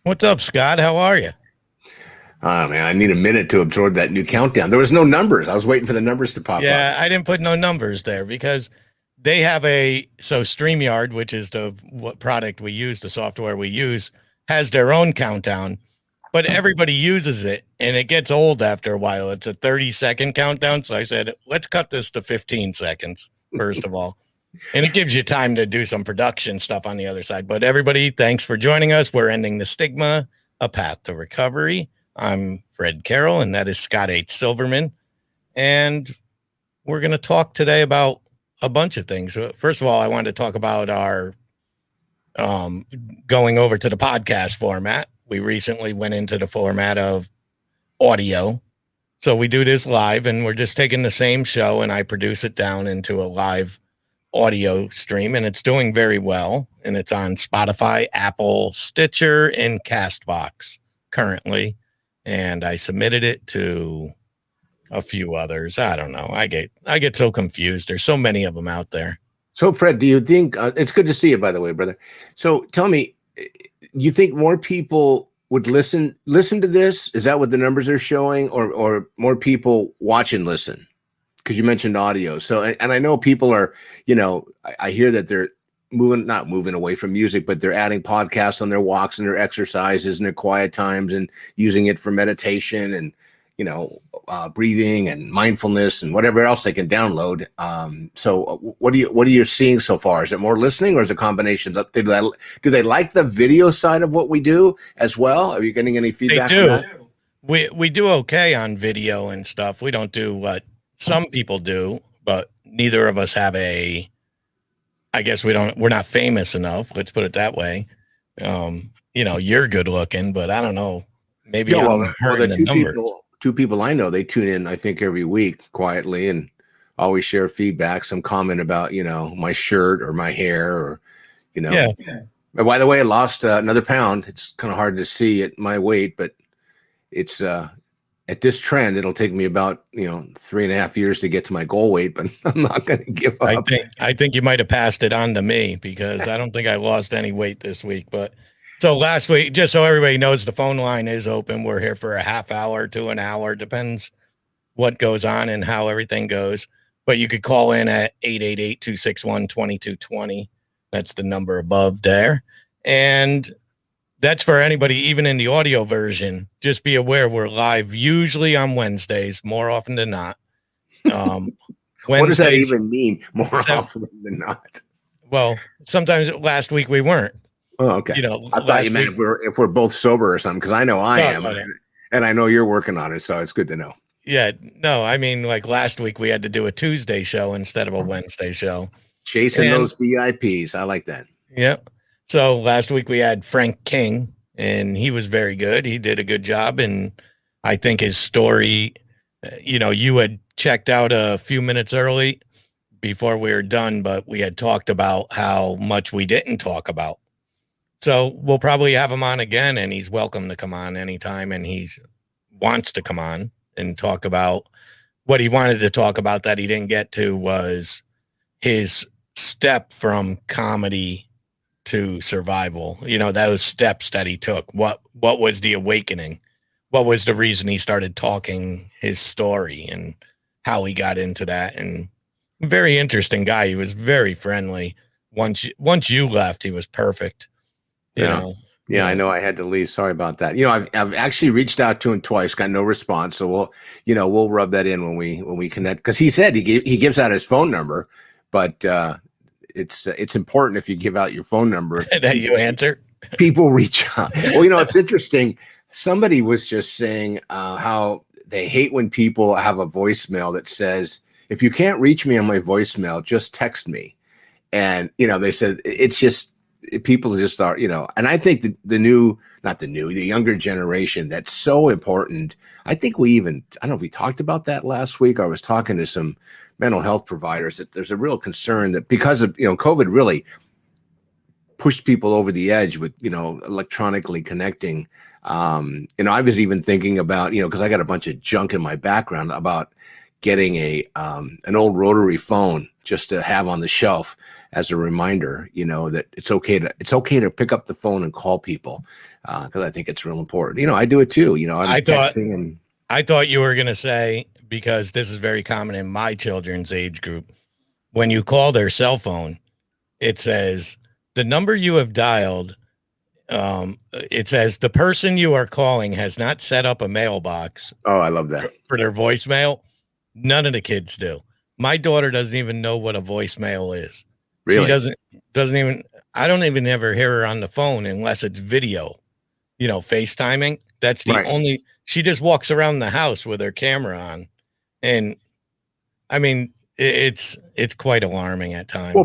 What's up, Scott? How are you? Oh man, I need a minute to absorb that new countdown. There was no numbers. I was waiting for the numbers to pop up. Yeah, I didn't put no numbers there because they have StreamYard, which is the what product we use, the software we use, has their own countdown, but everybody uses it and it gets old after a while. It's a 30-second countdown. So I said, let's cut this to 15 seconds, first of all. And it gives you time to do some production stuff on the other side. But everybody, thanks for joining us. We're ending the stigma, a path to recovery. I'm Fred Carroll, and that is Scott H. Silverman. And we're going to talk today about a bunch of things. First of all, I wanted to talk about our going over to the podcast format. We recently went into the format of audio. So we do this live, and we're just taking the same show, and I produce it down into a live audio stream, and it's doing very well. And it's on Spotify, Apple, Stitcher, and Castbox currently. And I submitted it to a few others. I don't know. I get so confused. There's so many of them out there. So, Fred, do you think it's good to see you, by the way, brother? So, tell me, you think more people would listen to this? Is that what the numbers are showing, or more people watch and listen? Because you mentioned audio. So, and I know people are, I hear that they're not moving away from music, but they're adding podcasts on their walks and their exercises and their quiet times and using it for meditation and, breathing and mindfulness and whatever else they can download. So what are you seeing so far? Is it more listening, or is it combinations? Do they like the video side of what we do as well? Are you getting any feedback? They do. We do okay on video and stuff. We don't do what some people do, but neither of us have I guess we're not famous enough. Let's put it that way. You're good looking, but I don't know. Maybe two people I know, they tune in, I think, every week quietly and always share feedback, some comment about, my shirt or my hair or, Yeah. And by the way, I lost another pound. It's kind of hard to see at my weight, but it's, at this trend, it'll take me about 3.5 years to get to my goal weight, but I'm not going to give up. I think you might have passed it on to me because I don't think I lost any weight this week. But so last week, just so everybody knows, the phone line is open. We're here for a half hour to an hour, depends what goes on and how everything goes. But you could call in at 888-261-2220. That's the number above there, and that's for anybody, even in the audio version. Just be aware we're live usually on Wednesdays, more often than not. What does that even mean? More often than not. Well, sometimes last week we weren't. Oh, okay. I thought you meant if we're both sober or something, because I know I am, and I know you're working on it, so it's good to know. Yeah, no, I mean, like last week we had to do a Tuesday show instead of a Wednesday show. Chasing those VIPs. I like that. Yep. So last week we had Frank King, and he was very good. He did a good job. And I think his story, you had checked out a few minutes early before we were done, but we had talked about how much we didn't talk about. So we'll probably have him on again, and he's welcome to come on anytime. And he wants to come on and talk about what he wanted to talk about that he didn't get to, was his step from comedy to survival. Those steps that he took. What was the awakening? What was the reason he started talking his story and how he got into that? And very interesting guy. He was very friendly. Once you left, he was perfect. Yeah, I know I had to leave. Sorry about that. I've actually reached out to him twice, got no response. So we'll rub that in when we connect, because he said he gives out his phone number, but it's important if you give out your phone number that you answer. People reach out. Well, it's interesting. Somebody was just saying how they hate when people have a voicemail that says, if you can't reach me on my voicemail, just text me. And, they said it's just, people just are, and I think the younger generation, that's so important. I think I don't know if we talked about that last week. I was talking to some mental health providers that there's a real concern that because of, COVID really pushed people over the edge with, electronically connecting. I was even thinking about, because I got a bunch of junk in my background, about getting an old rotary phone just to have on the shelf as a reminder, that it's okay to pick up the phone and call people, because I think it's real important. I do it too. I'm texting and I thought you were going to say, because this is very common in my children's age group, when you call their cell phone, it says the number you have dialed. It says the person you are calling has not set up a mailbox. Oh, I love that. For their voicemail. None of the kids do. My daughter doesn't even know what a voicemail is. Really? She doesn't even, I don't even ever hear her on the phone unless it's video, FaceTiming. That's the only, she just walks around the house with her camera on. And I mean, it's quite alarming at times. Well,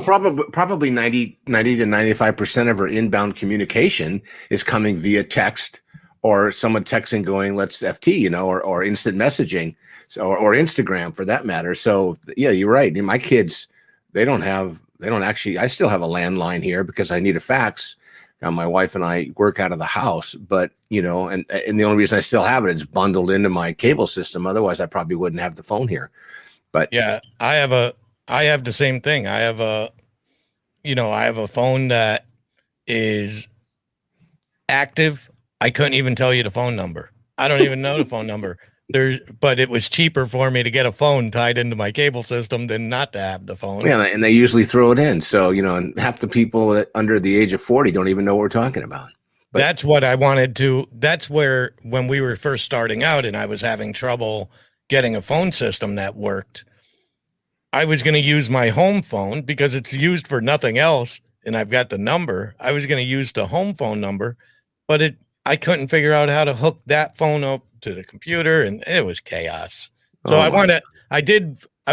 probably 90 to 95% of her inbound communication is coming via text, or someone texting going, let's FT, or instant messaging, or Instagram for that matter. So yeah, you're right. My kids, I still have a landline here because I need a fax. My wife and I work out of the house, but and the only reason I still have it is bundled into my cable system. Otherwise I probably wouldn't have the phone here. But yeah, I have the same thing. I have a phone that is active. I couldn't even tell you the phone number. I don't even know the phone number. But it was cheaper for me to get a phone tied into my cable system than not to have the phone. Yeah, and they usually throw it in. So, and half the people under the age of 40 don't even know what we're talking about. But that's what I wanted to. That's where, when we were first starting out and I was having trouble getting a phone system that worked, I was going to use my home phone because it's used for nothing else. And I've got the number. I was going to use the home phone number, but I couldn't figure out how to hook that phone up to the computer, and it was chaos. So I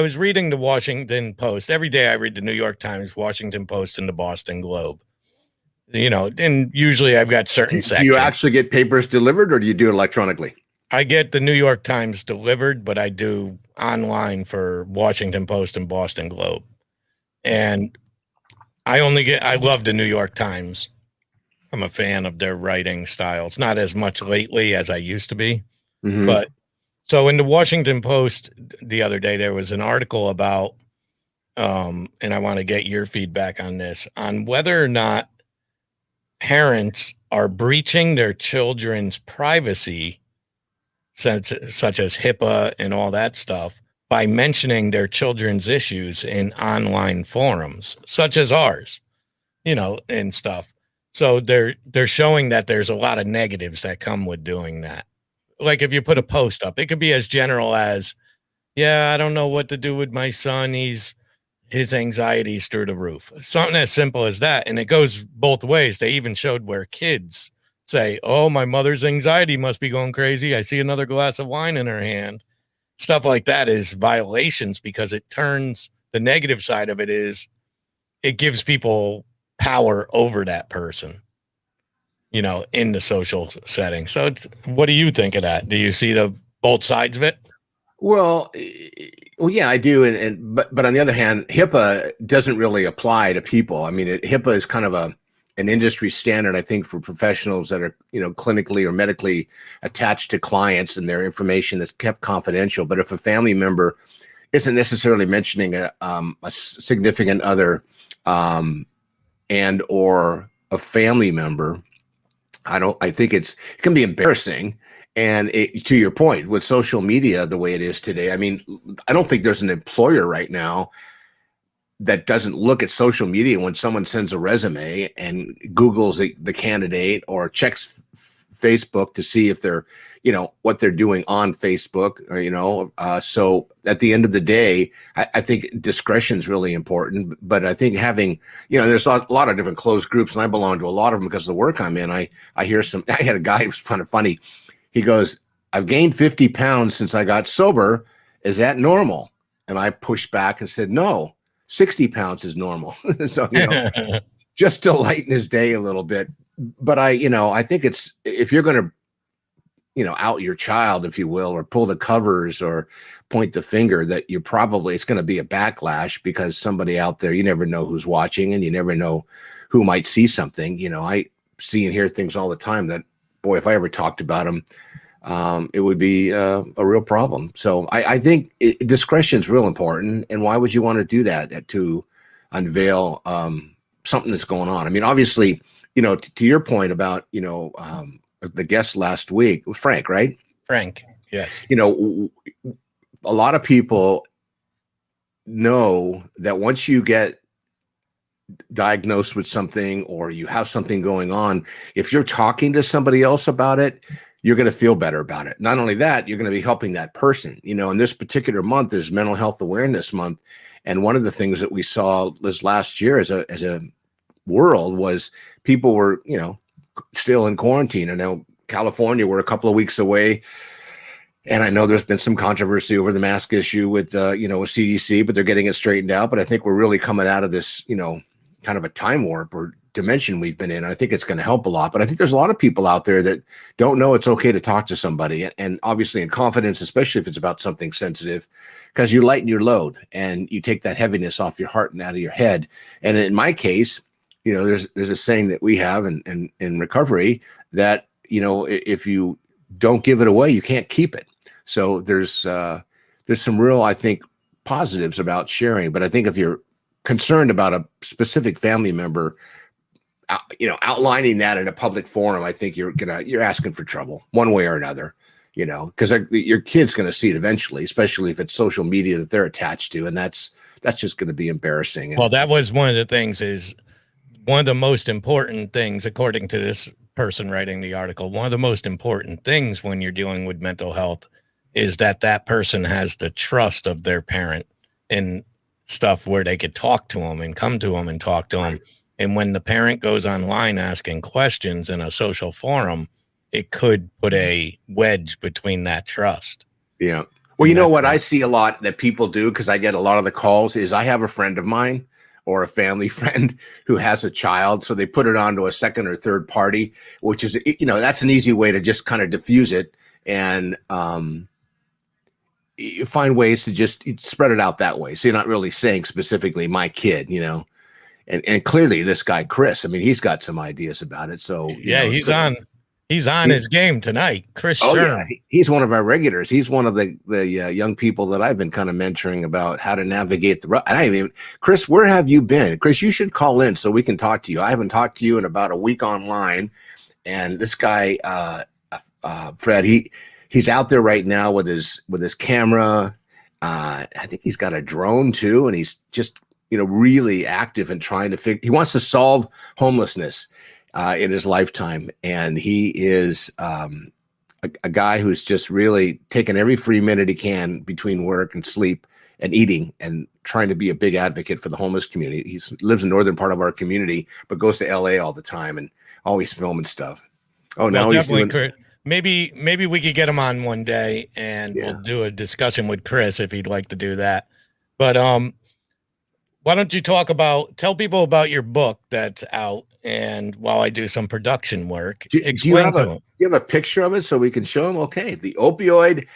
was reading the Washington Post. Every day I read the New York Times, Washington Post, and the Boston Globe. And usually I've got certain sections. Do you actually get papers delivered, or do you do it electronically? I get the New York Times delivered, but I do online for Washington Post and Boston Globe. And I love the New York Times. I'm a fan of their writing styles, not as much lately as I used to be. Mm-hmm. But so in the Washington Post the other day, there was an article about, and I want to get your feedback on this, on whether or not parents are breaching their children's privacy, such as HIPAA and all that stuff, by mentioning their children's issues in online forums, such as ours, and stuff. So they're showing that there's a lot of negatives that come with doing that. Like if you put a post up, it could be as general as, yeah, I don't know what to do with my son. His anxiety's through the roof. Something as simple as that. And it goes both ways. They even showed where kids say, oh, my mother's anxiety must be going crazy. I see another glass of wine in her hand. Stuff like that is violations, because it turns, the negative side of it is it gives people power over that person, in the social setting. So what do you think of that? Do you see both sides of it? Well, yeah, I do. But on the other hand, HIPAA doesn't really apply to people. I mean, HIPAA is kind of an industry standard, I think, for professionals that are, clinically or medically attached to clients, and their information is kept confidential. But if a family member isn't necessarily mentioning a significant other, and or a family member, I think it can be embarrassing. And to your point, with social media the way it is today, I mean, I don't think there's an employer right now that doesn't look at social media when someone sends a resume and Googles the candidate, or checks Facebook to see if they're, what they're doing on Facebook, or, so at the end of the day, I think discretion is really important. But I think having, there's a lot of different closed groups, and I belong to a lot of them because of the work I'm in. I had a guy who was kind of funny. He goes, I've gained 50 pounds since I got sober. Is that normal? And I pushed back and said, no, 60 pounds is normal. So, just to lighten his day a little bit. But I think it's, if you're going to, out your child, if you will, or pull the covers or point the finger, that it's going to be a backlash, because somebody out there, you never know who's watching, and you never know who might see something. I see and hear things all the time that, boy, if I ever talked about them, it would be a real problem. So I think discretion is real important. And why would you want to do that to unveil something that's going on? I mean, obviously, to your point about, the guest last week, Frank, right? Frank, yes. A lot of people know that once you get diagnosed with something or you have something going on, if you're talking to somebody else about it, you're going to feel better about it. Not only that, you're going to be helping that person. In this particular month is Mental Health Awareness Month. And one of the things that we saw this last year as a world was people were, still in quarantine. I know California, we're a couple of weeks away. And I know there's been some controversy over the mask issue with, with CDC, but they're getting it straightened out. But I think we're really coming out of this, kind of a time warp or dimension we've been in. I think it's going to help a lot. But I think there's a lot of people out there that don't know it's okay to talk to somebody, and obviously in confidence, especially if it's about something sensitive, because you lighten your load and you take that heaviness off your heart and out of your head. And in my case, there's a saying that we have in recovery that, if you don't give it away, you can't keep it. So there's some real, I think, positives about sharing. But I think if you're concerned about a specific family member, outlining that in a public forum, I think you're asking for trouble one way or another, because your kid's going to see it eventually, especially if it's social media that they're attached to. And that's just going to be embarrassing. Well, that was one of the things, is one of the most important things, according to this person writing the article, one of the most important things when you're dealing with mental health is that person has the trust of their parent and stuff, where they could talk to them and come to them and talk to them. And when the parent goes online asking questions in a social forum, it could put a wedge between that trust. Yeah. Well, you know what I see a lot that people do, because I get a lot of the calls, is I have a friend of mine or a family friend who has a child. So they put it onto a second or third party, which is, that's an easy way to just kind of diffuse it. And, you find ways to just spread it out that way. So you're not really saying specifically my kid, and clearly this guy, Chris, I mean, he's got some ideas about it. So yeah, he's on his game tonight. Chris. Oh yeah, he's one of our regulars. He's one of the young people that I've been kind of mentoring about how to navigate the. Chris, where have you been? Chris, you should call in so we can talk to you. I haven't talked to you in about a week online, and this guy, Fred, he's out there right now with his camera. I think he's got a drone too, and he's just really active and trying to he wants to solve homelessness in his lifetime. And he is a guy who's just really taken every free minute he can between work and sleep and eating, and trying to be a big advocate for the homeless community. He lives in the northern part of our community, but goes to LA all the time and always filming stuff. Oh, well, now he's doing. Kurt, maybe we could get him on one day, and we'll do a discussion with Chris if he'd like to do that. But why don't you tell people about your book that's out, and while I do some production work, do you have a picture of it so we can show them? Okay, The Opioid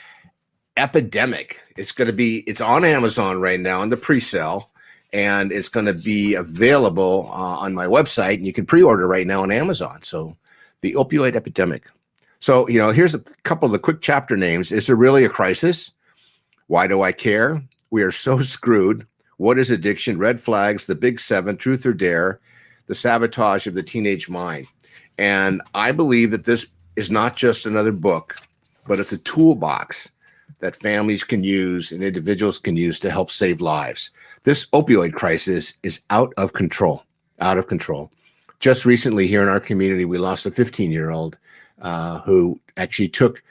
Epidemic. It's on Amazon right now in the pre-sale, and it's going to be available on my website, and you can pre-order right now on Amazon. So The Opioid Epidemic. So, here's a couple of the quick chapter names. Is there really a crisis? Why do I care? We are so screwed. What is addiction? Red flags, the big seven, truth or dare, the sabotage of the teenage mind. And I believe that this is not just another book, but it's a toolbox that families can use and individuals can use to help save lives. This opioid crisis is out of control. Just recently here in our community, we lost a 15-year-old who actually took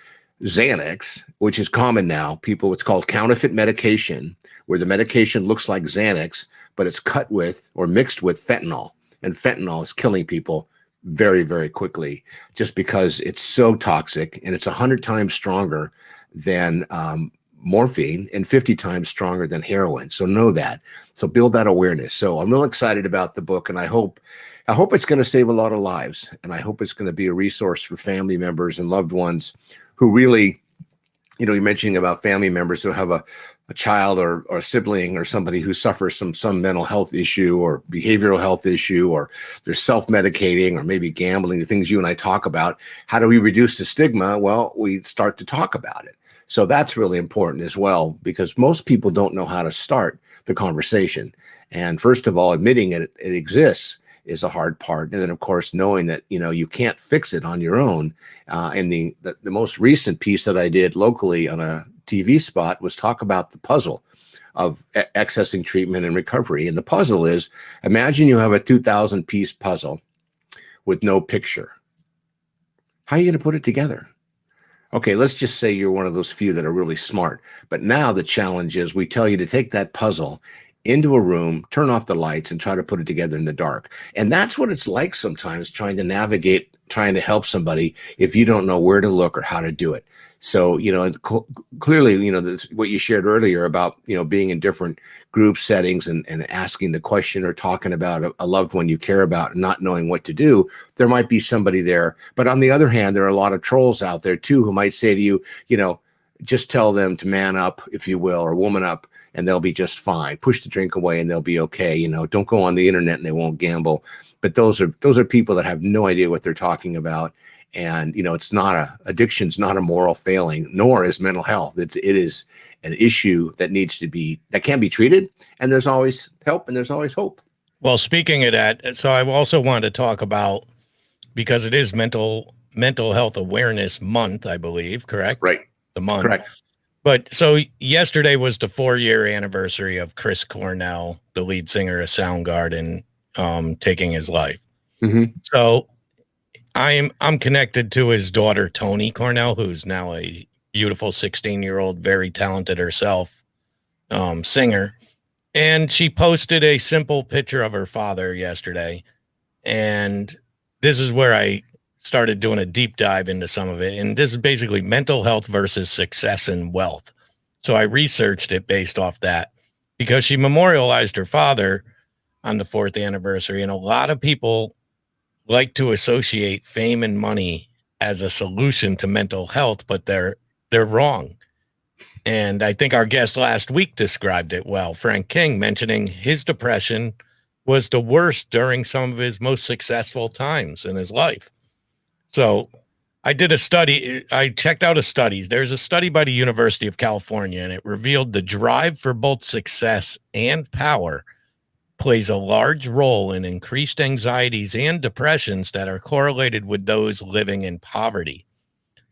Xanax, which is common now. It's called counterfeit medication, where the medication looks like Xanax, but it's cut with or mixed with fentanyl. And fentanyl is killing people very, very quickly, just because it's so toxic, and it's 100 times stronger than morphine and 50 times stronger than heroin. So know that. So build that awareness. So I'm real excited about the book, and I hope it's going to save a lot of lives, and I hope it's going to be a resource for family members and loved ones who really, you're mentioning about family members who have a a child or a sibling or somebody who suffers from some mental health issue or behavioral health issue, or they're self-medicating or maybe gambling, the things you and I talk about, how do we reduce the stigma? Well, we start to talk about it. So that's really important as well, because most people don't know how to start the conversation. And first of all, admitting it exists is a hard part. And then, of course, knowing that, you can't fix it on your own. And the most recent piece that I did locally on a TV spot was talk about the puzzle of accessing treatment and recovery. And the puzzle is, imagine you have a 2,000 piece puzzle with no picture. How are you going to put it together? Okay, let's just say you're one of those few that are really smart. But now the challenge is we tell you to take that puzzle into a room, turn off the lights, and try to put it together in the dark. And that's what it's like sometimes, trying to navigate, trying to help somebody if you don't know where to look or how to do it. So, clearly, what you shared earlier about, being in different group settings and asking the question or talking about a loved one you care about and not knowing what to do, there might be somebody there. But on the other hand, there are a lot of trolls out there too, who might say to you, just tell them to man up, if you will, or woman up, and they'll be just fine. Push the drink away and they'll be okay. Don't go on the internet and they won't gamble. But those are people that have no idea what they're talking about. And, addiction's not a moral failing, nor is mental health. It is an issue that can be treated, and there's always help and there's always hope. Well, speaking of that, so I also wanted to talk about, because it is mental health awareness month, I believe, correct? Right. The month. Correct. But so yesterday was the 4-year anniversary of Chris Cornell, the lead singer of Soundgarden, taking his life. Mm-hmm. So I'm connected to his daughter, Toni Cornell, who's now a beautiful 16-year-old, very talented herself, singer. And she posted a simple picture of her father yesterday. And this is where I started doing a deep dive into some of it. And this is basically mental health versus success and wealth. So I researched it based off that, because she memorialized her father on the 4th anniversary. And a lot of people like to associate fame and money as a solution to mental health, but they're wrong. And I think our guest last week described it well, Frank King, mentioning his depression was the worst during some of his most successful times in his life. So I did a study. I checked out a study. There's a study by the University of California, and it revealed the drive for both success and power plays a large role in increased anxieties and depressions that are correlated with those living in poverty.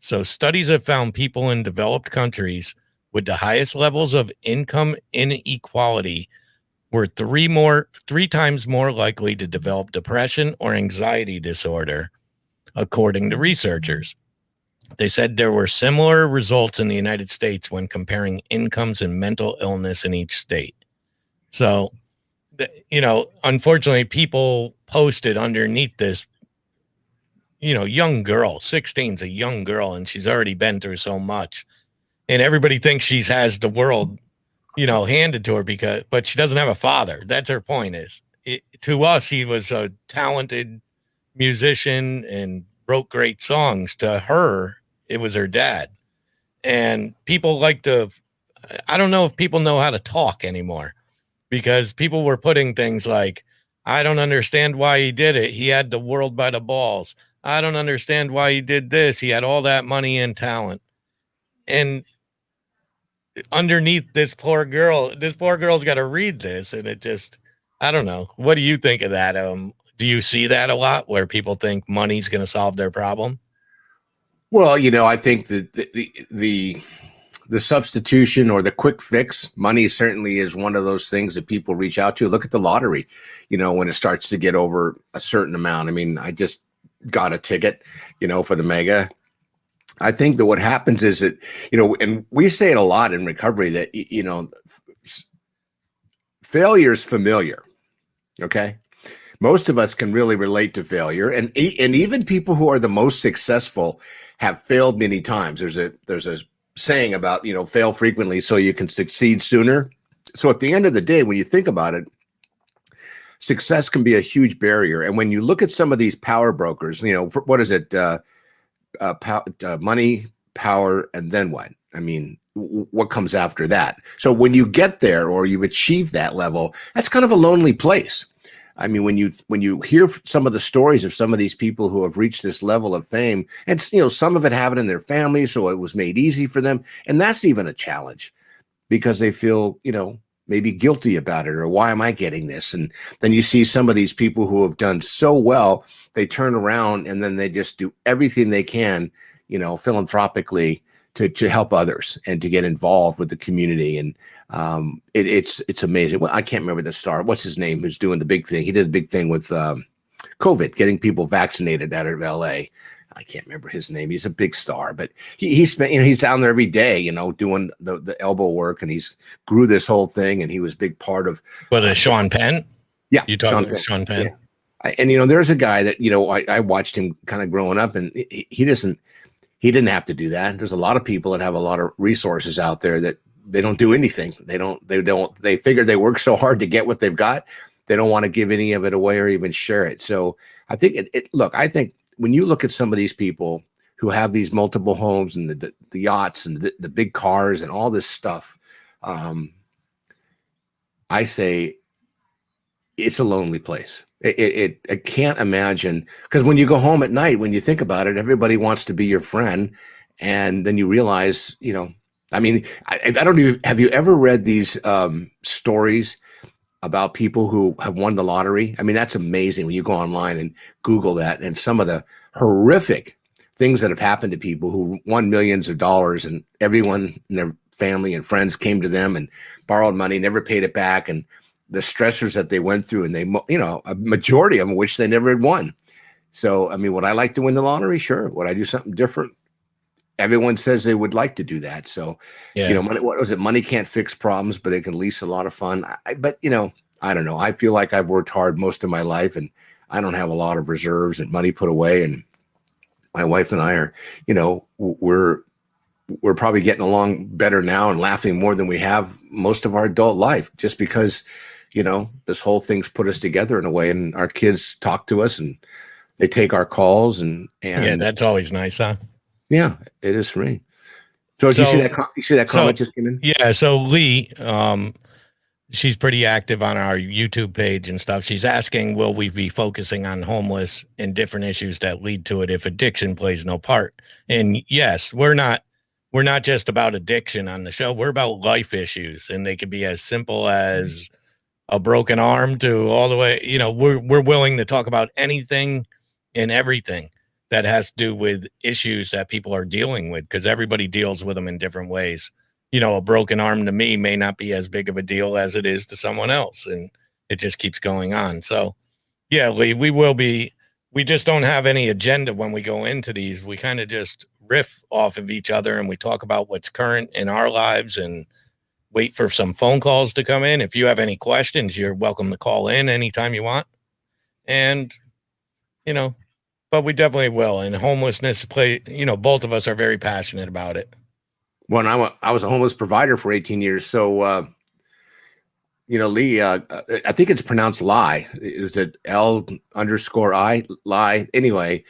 So studies have found people in developed countries with the highest levels of income inequality were 3 times more likely to develop depression or anxiety disorder, according to researchers. They said there were similar results in the United States when comparing incomes and mental illness in each state. So, unfortunately, people posted underneath this, young girl, 16's a young girl, and she's already been through so much. And everybody thinks she has the world, handed to her but she doesn't have a father. That's her point to us, he was a talented musician and wrote great songs. To her, it was her dad. And people I don't know if people know how to talk anymore, because people were putting things like, I don't understand why he did it. He had the world by the balls. I don't understand why he did this. He had all that money and talent. And underneath this poor girl's got to read this. And it just, I don't know. What do you think of that? Do you see that a lot, where people think money's going to solve their problem? Well, I think that the substitution or the quick fix, money certainly is one of those things that people reach out to. Look at the lottery, when it starts to get over a certain amount. I mean, I just got a ticket, for the mega. I think that what happens is that, and we say it a lot in recovery, that, failure is familiar. Okay. Most of us can really relate to failure, and even people who are the most successful have failed many times. There's a saying about, fail frequently so you can succeed sooner. So at the end of the day, when you think about it, success can be a huge barrier. And when you look at some of these power brokers, what is it? Money, power, and then what? I mean, what comes after that. So when you get there or you achieve that level, that's kind of a lonely place. I mean, when you hear some of the stories of some of these people who have reached this level of fame, and some of it have it in their families, so it was made easy for them, and that's even a challenge because they feel maybe guilty about it, or why am I getting this? And then you see some of these people who have done so well, they turn around and then they just do everything they can, philanthropically to help others and to get involved with the community. And it's amazing. Well, I can't remember the star. What's his name? Who's doing the big thing? He did the big thing with COVID, getting people vaccinated out of LA. I can't remember his name. He's a big star, but he spent, he's down there every day, doing the elbow work, and he's grew this whole thing. And he was a big part of. Was it Sean Penn? Yeah. You talking about Sean Penn? Yeah. And there's a guy that, I watched him kind of growing up, and he didn't have to do that. There's a lot of people that have a lot of resources out there that they don't do anything. They figure they work so hard to get what they've got. They don't want to give any of it away or even share it. So I think I think when you look at some of these people who have these multiple homes and the yachts and the big cars and all this stuff, I say it's a lonely place. I can't imagine, because when you go home at night, when you think about it, everybody wants to be your friend. And then you realize, I mean, I don't know, have you ever read these stories about people who have won the lottery? I mean, that's amazing when you go online and Google that, and some of the horrific things that have happened to people who won millions of dollars, and everyone in their family and friends came to them and borrowed money, never paid it back. And the stressors that they went through, and they, a majority of them wish they never had won. So, I mean, would I like to win the lottery? Sure. Would I do something different? Everyone says they would like to do that. So, money, what was it? Money can't fix problems, but it can lease a lot of fun. But I don't know. I feel like I've worked hard most of my life, and I don't have a lot of reserves and money put away. And my wife and I are, we're probably getting along better now and laughing more than we have most of our adult life, just because, this whole thing's put us together in a way, and our kids talk to us and they take our calls, and yeah, that's always nice, huh? Yeah, it is for me. So you see that comment just came in? Yeah. So Lee, she's pretty active on our YouTube page and stuff. She's asking, will we be focusing on homeless and different issues that lead to it if addiction plays no part? And yes, we're not just about addiction on the show. We're about life issues, and they could be as simple as a broken arm to all the way, we're willing to talk about anything and everything that has to do with issues that people are dealing with, because everybody deals with them in different ways. A broken arm to me may not be as big of a deal as it is to someone else, and it just keeps going on. So yeah, Lee, we just don't have any agenda when we go into these. We kind of just riff off of each other, and we talk about what's current in our lives and wait for some phone calls to come in. If you have any questions, you're welcome to call in anytime you want. And, but we definitely will. And homelessness both of us are very passionate about it. Well, I was a homeless provider for 18 years. So, Lee, I think it's pronounced lie. Is it L_I lie? Anyway,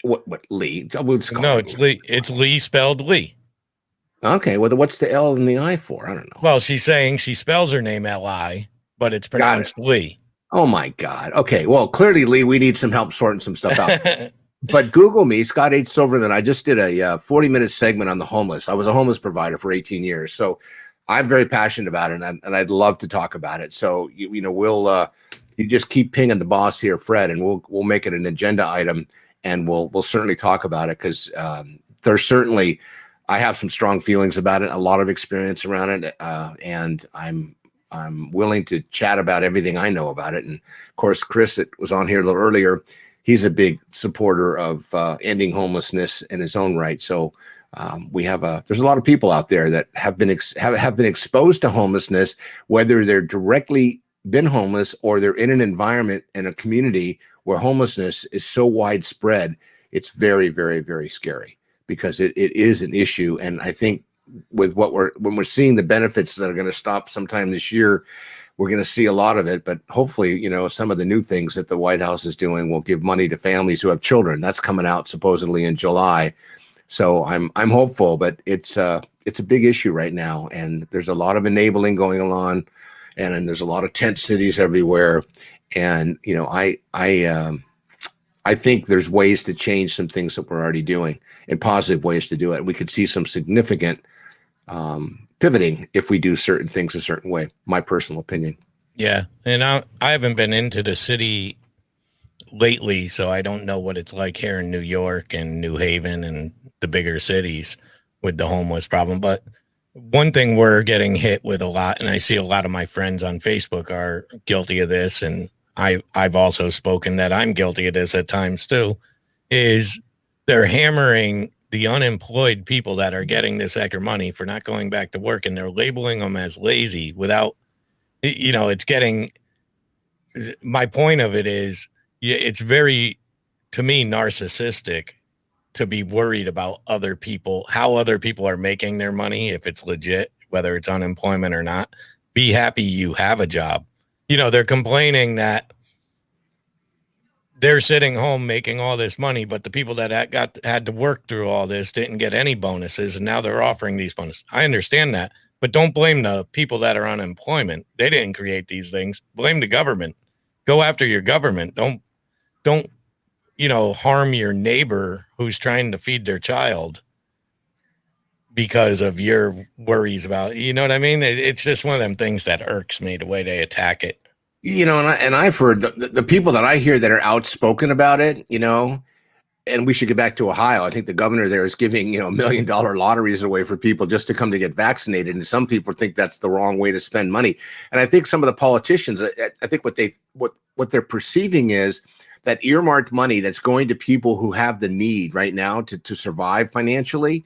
what Lee? No, it's Lee. It's Lee spelled Lee. Okay. Well, what's the L and the I for? I don't know. Well, she's saying she spells her name L-I, but it's pronounced Lee. Oh my God. Okay. Well, clearly, Lee, we need some help sorting some stuff out. But Google me, Scott H. Silverman. I just did a 40-minute segment on the homeless. I was a homeless provider for 18 years. So I'm very passionate about it, and I'd love to talk about it. So, we'll you just keep pinging the boss here, Fred, and we'll make it an agenda item, and we'll certainly talk about it, because there's certainly, I have some strong feelings about it, a lot of experience around it, and I'm willing to chat about everything I know about it. And of course, Chris, that was on here a little earlier, he's a big supporter of ending homelessness in his own right. So there's a lot of people out there that have been exposed to homelessness, whether they're directly been homeless or they're in an environment in a community where homelessness is so widespread. It's very, very, very scary, because it is an issue. And I think with when we're seeing the benefits that are going to stop sometime this year, we're going to see a lot of it. But hopefully, some of the new things that the White House is doing will give money to families who have children. That's coming out supposedly in July. So I'm hopeful, but it's a big issue right now, and there's a lot of enabling going on, and then there's a lot of tent cities everywhere, and I think there's ways to change some things that we're already doing, and positive ways to do it. We could see some significant pivoting if we do certain things a certain way. My personal opinion. Yeah, and I haven't been into the city lately, so I don't know what it's like here in New York and New Haven and the bigger cities with the homeless problem. But one thing we're getting hit with a lot, and I see a lot of my friends on Facebook are guilty of this, and I've also spoken that I'm guilty of this at times too, is they're hammering the unemployed people that are getting this extra money for not going back to work, and they're labeling them as lazy without, it's getting, my point of it is, yeah, it's very, to me, narcissistic to be worried about other people, how other people are making their money, if it's legit, whether it's unemployment or not. Be happy you have a job. They're complaining that they're sitting home making all this money, but the people that had to work through all this didn't get any bonuses, and now they're offering these bonuses. I understand that, but don't blame the people that are unemployment. They didn't create these things. Blame the government. Go after your government. Don't harm your neighbor who's trying to feed their child because of your worries about, you know what I mean? It's just one of them things that irks me, the way they attack it. And I've heard the people that I hear that are outspoken about it, and we should get back to Ohio. I think the governor there is giving, $1 million lotteries away for people just to come to get vaccinated. And some people think that's the wrong way to spend money. And I think some of the politicians, I think what they're perceiving is that earmarked money that's going to people who have the need right now to survive financially,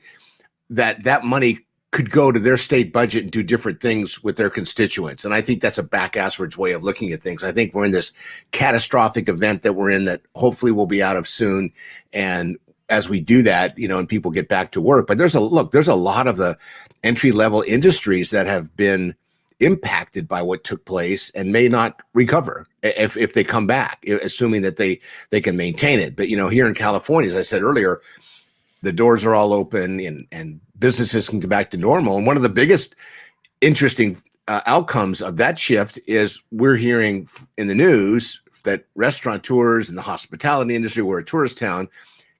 that money could go to their state budget and do different things with their constituents. And I think that's a back-asswards way of looking at things. I think we're in this catastrophic event that we're in that hopefully we'll be out of soon. And as we do that, and people get back to work, but there's a lot of the entry-level industries that have been impacted by what took place and may not recover if they come back, assuming that they can maintain it. But, here in California, as I said earlier, the doors are all open and businesses can get back to normal. And one of the biggest interesting outcomes of that shift is we're hearing in the news that restaurateurs and the hospitality industry, we're a tourist town,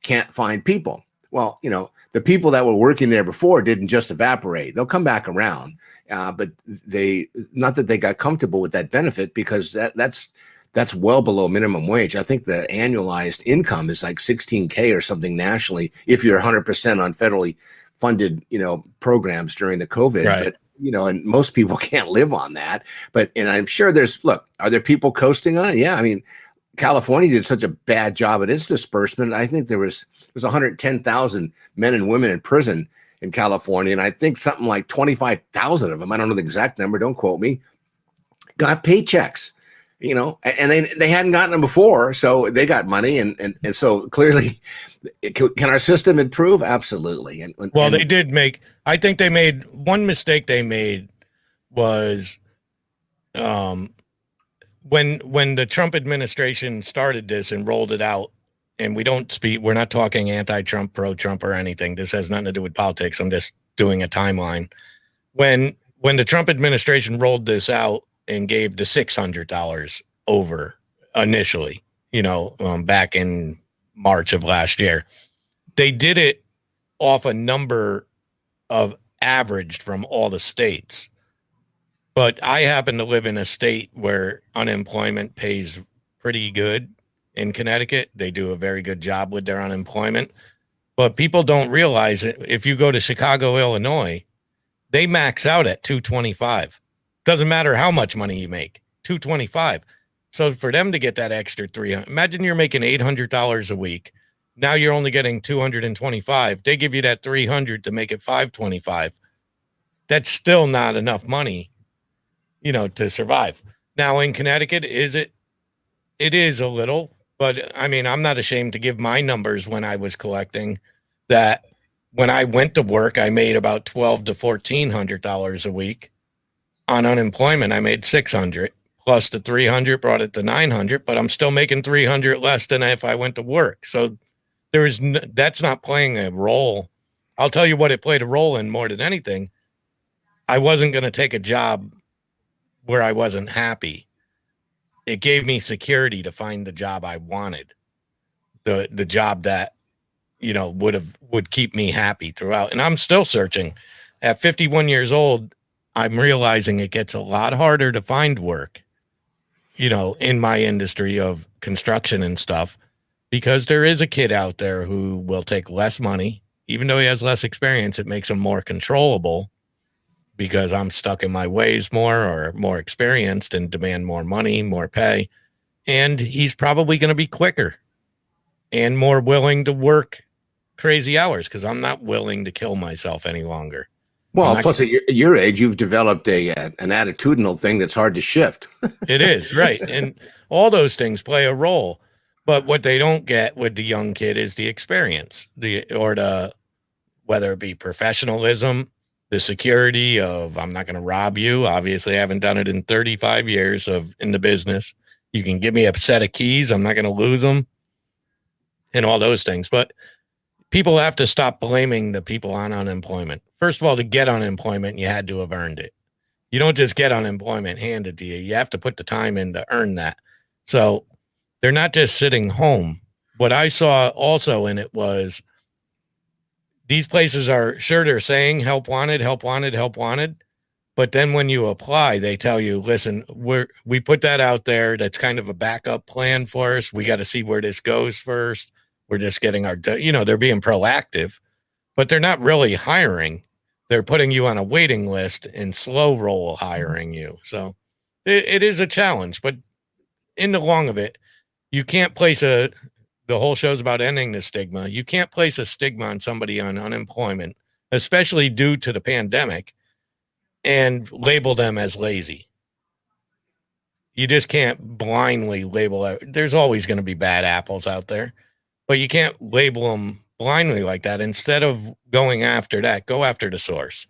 can't find people. Well, the people that were working there before didn't just evaporate. They'll come back around. But not that they got comfortable with that benefit, because that's well below minimum wage. I think the annualized income is like $16K or something nationally if you're 100% on federally funded, programs during the COVID. Right. But, and most people can't live on that. And I'm sure are there people coasting on it? Yeah. I mean, California did such a bad job at its disbursement. I think there was 110,000 men and women in prison in California. And I think something like 25,000 of them, I don't know the exact number, don't quote me, got paychecks. And they hadn't gotten them before, so they got money, and so clearly, can our system improve? Absolutely. They did make. I think they made one mistake. They made was, when the Trump administration started this and rolled it out, and we're not talking anti-Trump, pro-Trump, or anything. This has nothing to do with politics. I'm just doing a timeline. When the Trump administration rolled this out and gave the $600 over initially, back in March of last year, they did it off a number of averaged from all the states. But I happen to live in a state where unemployment pays pretty good. In Connecticut, they do a very good job with their unemployment. But people don't realize it. If you go to Chicago, Illinois, they max out at $225. Doesn't matter how much money you make, $225. So for them to get that extra $300, imagine you're making $800 a week. Now you're only getting $225. They give you that $300 to make it $525. That's still not enough money, to survive. Now in Connecticut, it is a little, but I mean, I'm not ashamed to give my numbers when I was collecting that. When I went to work, I made about $1,200 to $1,400 a week. On unemployment, I made $600 plus the $300 brought it to $900, but I'm still making $300 less than if I went to work. So that's not playing a role I'll tell you what it played a role in more than anything. I wasn't going to take a job where I wasn't happy. It gave me security to find the job I wanted, the job that, you know, would keep me happy throughout. And I'm still searching. At 51 years old, I'm realizing it gets a lot harder to find work, you know, in my industry of construction and stuff, because there is a kid out there who will take less money. Even though he has less experience, it makes him more controllable because I'm stuck in my ways more or more experienced and demand more money, more pay. And he's probably going to be quicker and more willing to work crazy hours because I'm not willing to kill myself any longer. Well, plus at your age, you've developed an attitudinal thing that's hard to shift. It is, right. And all those things play a role. But what they don't get with the young kid is the experience, whether it be professionalism, the security of I'm not going to rob you. Obviously, I haven't done it in 35 years in the business. You can give me a set of keys. I'm not going to lose them and all those things. But people have to stop blaming the people on unemployment. First of all, to get unemployment, you had to have earned it. You don't just get unemployment handed to you. You have to put the time in to earn that. So they're not just sitting home. What I saw also in it was these places are sure they're saying help wanted, help wanted, help wanted. But then when you apply, they tell you, listen, we put that out there. That's kind of a backup plan for us. We got to see where this goes first. We're just getting they're being proactive, but they're not really hiring. They're putting you on a waiting list and slow roll hiring you. So it is a challenge, but in the long of it, you can't place the whole show's about ending the stigma. You can't place a stigma on somebody on unemployment, especially due to the pandemic, and label them as lazy. You just can't blindly label it. There's always going to be bad apples out there, but you can't label them blindly like that. Instead of going after that, go after the source.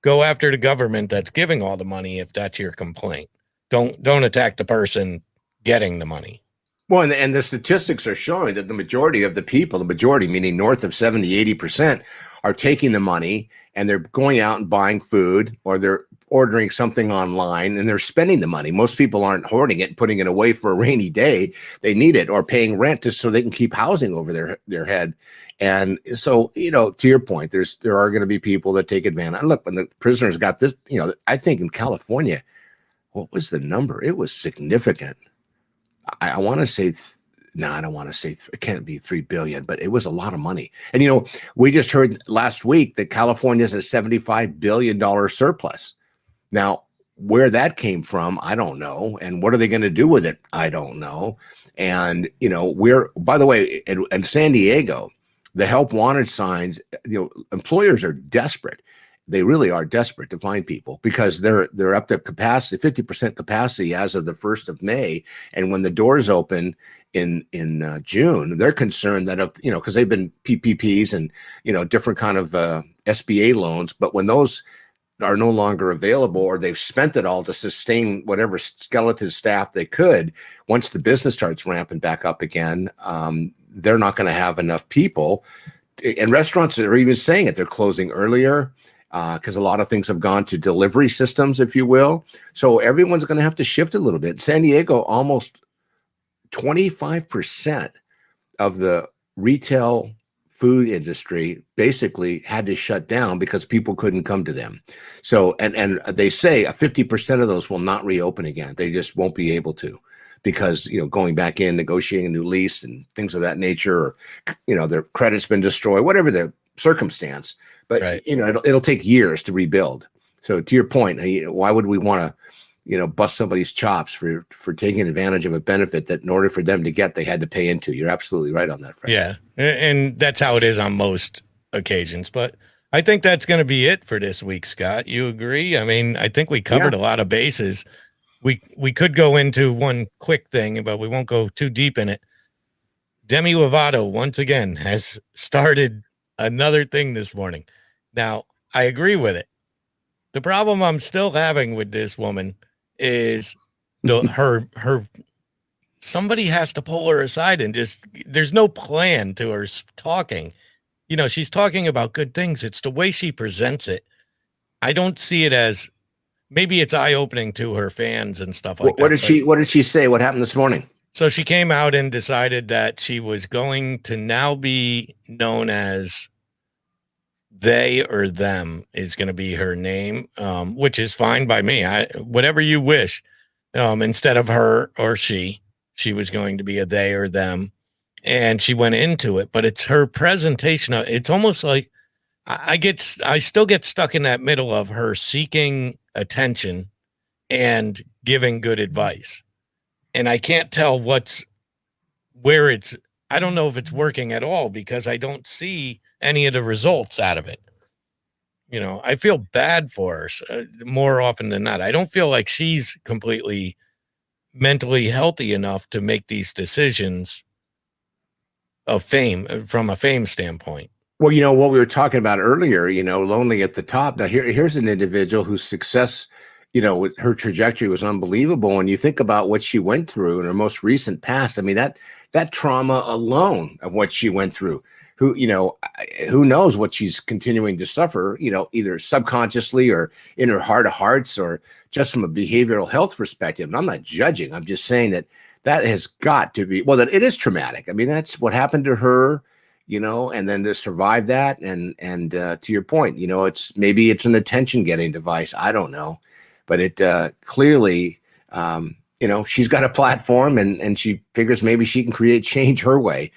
Go after the government that's giving all the money if that's your complaint. Don't attack the person getting the money. Well, and the statistics are showing that the majority of the people, the majority meaning north of 70, 80%, are taking the money and they're going out and buying food, or they're ordering something online and they're spending the money. Most people aren't hoarding it, putting it away for a rainy day. They need it, or paying rent just so they can keep housing over their head. And so, to your point, there are going to be people that take advantage. And look, when the prisoners got this, I think in California, what was the number? It was significant. I want to say, I don't want to say, it can't be 3 billion, but it was a lot of money. And, we just heard last week that California's a $75 billion surplus. Now, where that came from, I don't know. And what are they going to do with it? I don't know. And, by the way, in San Diego, the help wanted signs, employers are desperate. They really are desperate to find people because they're up to capacity, 50% capacity as of the 1st of May. And when the doors open in June, they're concerned that, because they've been PPPs and, different kind of SBA loans. But when those are no longer available, or they've spent it all to sustain whatever skeleton staff they could, once the business starts ramping back up again, they're not going to have enough people. And restaurants are even saying it. They're closing earlier, because a lot of things have gone to delivery systems, if you will. So everyone's going to have to shift a little bit. San Diego, almost 25% of the retail food industry basically had to shut down because people couldn't come to them. So, and they say 50% of those will not reopen again. They just won't be able to, because, going back in, negotiating a new lease and things of that nature, or, their credit's been destroyed, whatever the circumstance. But, right. It'll take years to rebuild. So to your point, why would we want to, bust somebody's chops for taking advantage of a benefit that in order for them to get, they had to pay into? You're absolutely right on that, Frank. Yeah. And that's how it is on most occasions. But I think that's going to be it for this week, Scott. You agree? I mean, I think we covered a lot of bases. We could go into one quick thing, but we won't go too deep in it. Demi Lovato, once again, has started another thing this morning. Now, I agree with it. The problem I'm still having with this woman is her somebody has to pull her aside and there's no plan to her talking. she's talking about good things. It's the way she presents it. I don't see it as, maybe it's eye-opening to her fans and stuff like What that. did she What did she say? What happened this morning? So she came out and decided that she was going to now be known as they or them is going to be her name, which is fine by me. Whatever you wish. Instead of her or she was going to be a they or them, and she went into it. But it's her presentation. It's almost like I still get stuck in that middle of her seeking attention and giving good advice, and I can't tell where it's. I don't know if it's working at all because I don't see any of the results out of it. I feel bad for her more often than not. I don't feel like she's completely mentally healthy enough to make these decisions of fame from a fame standpoint. Well, what we were talking about earlier, lonely at the top. Now here's an individual whose success, with her trajectory was unbelievable. And you think about what she went through in her most recent past. I mean, that trauma alone of what she went through, who knows what she's continuing to suffer, either subconsciously or in her heart of hearts, or just from a behavioral health perspective. And I'm not judging. I'm just saying that has got to be, well, that it is traumatic. I mean, that's what happened to her, and then to survive that. And to your point, maybe it's an attention getting device. I don't know, but it clearly, she's got a platform and she figures maybe she can create change her way.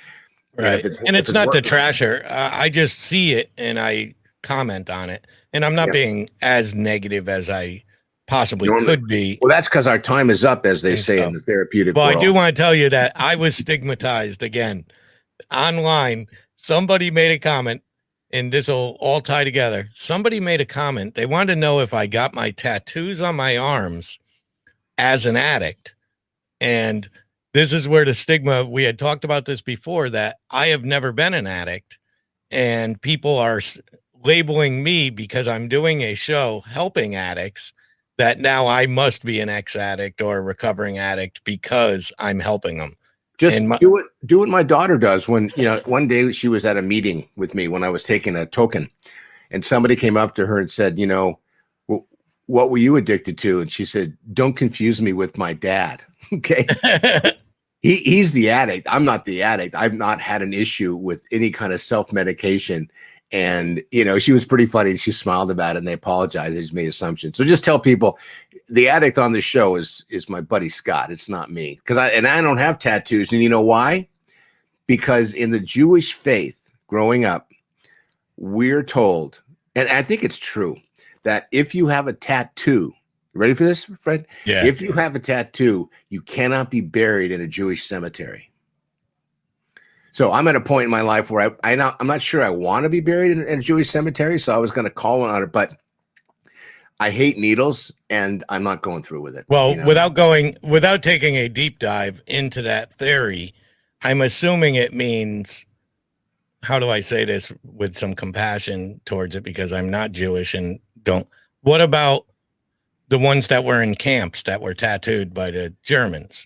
Right. And it's not to trash her. I just see it and I comment on it. And I'm not being as negative as I possibly could be. Well, that's because our time is up, as they say in the therapeutic world. I do want to tell you that I was stigmatized again online. Somebody made a comment, and this will all tie together. Somebody made a comment. They wanted to know if I got my tattoos on my arms as an addict. And this is where the stigma, we had talked about this before, that I have never been an addict, and people are labeling me because I'm doing a show helping addicts that now I must be an ex-addict or a recovering addict because I'm helping them. Just do what my daughter does. When, one day she was at a meeting with me when I was taking a token, and somebody came up to her and said, what were you addicted to? And she said, don't confuse me with my dad. Okay. He's the addict. I'm not the addict. I've not had an issue with any kind of self-medication. And, she was pretty funny. She smiled about it and they apologized. They just made assumptions. So just tell people the addict on the show is my buddy Scott. It's not me. I don't have tattoos. And you know why? Because in the Jewish faith growing up, we're told, and I think it's true, that if you have a tattoo, ready for this, Fred? Yeah. If you have a tattoo, you cannot be buried in a Jewish cemetery. So I'm at a point in my life where I'm not sure I want to be buried in a Jewish cemetery. So I was going to call one on it, but I hate needles and I'm not going through with it. Well, without taking a deep dive into that theory, I'm assuming it means, how do I say this with some compassion towards it? Because I'm not Jewish and what about the ones that were in camps that were tattooed by the Germans?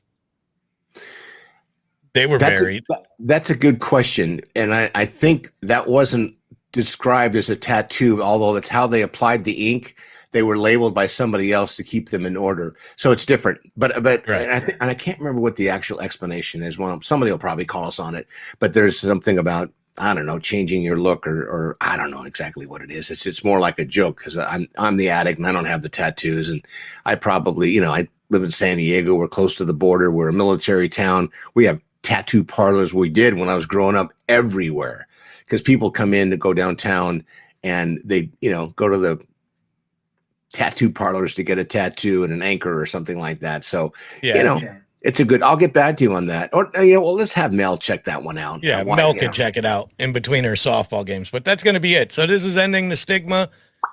They were buried. That's a good question. And I think that wasn't described as a tattoo, although that's how they applied the ink. They were labeled by somebody else to keep them in order. So it's different. But right. And I can't remember what the actual explanation is. Well, somebody will probably call us on it. But there's something about, I don't know, changing your look or I don't know exactly what it is. It's more like a joke because I'm the addict and I don't have the tattoos. And I probably, I live in San Diego. We're close to the border. We're a military town. We have tattoo parlors. We did when I was growing up everywhere because people come in to go downtown and they, go to the tattoo parlors to get a tattoo and an anchor or something like that. So, it's a good, I'll get back to you on that. Or, let's have Mel check that one out. Yeah, Mel can check it out in between her softball games, but that's going to be it. So this is Ending the Stigma,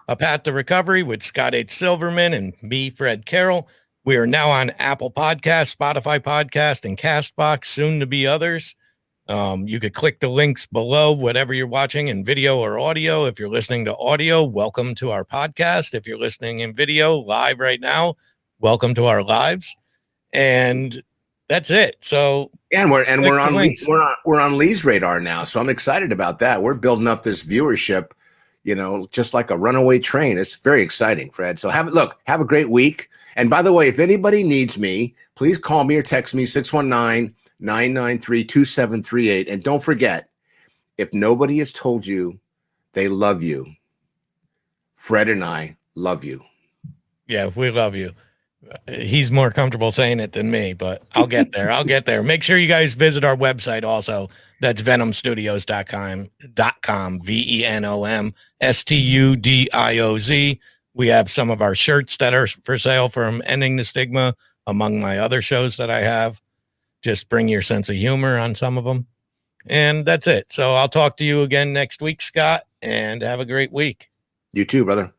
A Path to Recovery with Scott H. Silverman and me, Fred Carroll. We are now on Apple Podcasts, Spotify Podcast, and CastBox, soon to be others. You could click the links below, whatever you're watching in video or audio. If you're listening to audio, welcome to our podcast. If you're listening in video live right now, welcome to our lives. And that's it. So And we're click the on links. we're on Lee's radar now, so I'm excited about that. We're building up this viewership, you know, just like a runaway train. It's very exciting, Fred. So have a great week. And by the way, if anybody needs me, please call me or text me 619-993-2738. And don't forget, if nobody has told you they love you, Fred and I love you. Yeah, we love you. He's more comfortable saying it than me, but I'll get there. I'll get there. Make sure you guys visit our website also. That's venomstudios.com, VENOMSTUDIOZ. We have some of our shirts that are for sale from Ending the Stigma, among my other shows that I have. Just bring your sense of humor on some of them. And that's it. So I'll talk to you again next week, Scott, and have a great week. You too, brother.